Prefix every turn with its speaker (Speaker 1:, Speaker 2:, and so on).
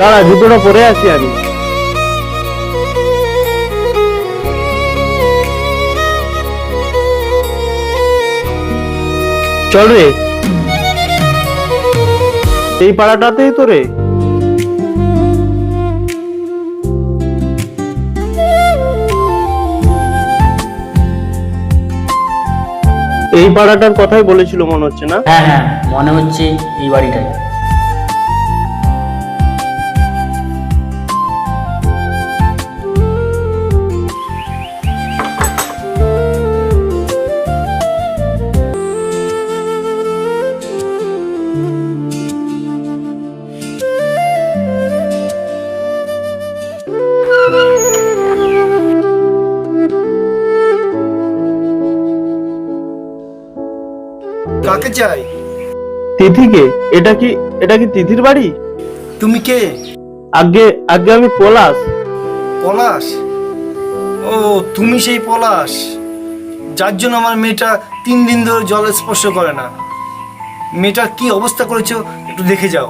Speaker 1: দাঁড়া, জুতোটা পরে আসি আমি। চল রে, এই পাড়াটাতেই তো রে। এই পাড়াটার কথাই বলেছিল মনে হচ্ছে না?
Speaker 2: হ্যাঁ হ্যাঁ, মনে হচ্ছে এই বাড়িটাই।
Speaker 3: কাকে চাই?
Speaker 1: তিথিকে। এটা কি তিথির বাড়ি?
Speaker 3: তুমি কে?
Speaker 1: আগে আগে আমি পলাশ।
Speaker 3: পলাশ? ও, তুমি সেই পলাশ যার জন্য আমার মেয়েটা 3 দিন ধরে জল স্পর্শ করে না। মেয়েটার কি অবস্থা করেছো একটু দেখে যাও।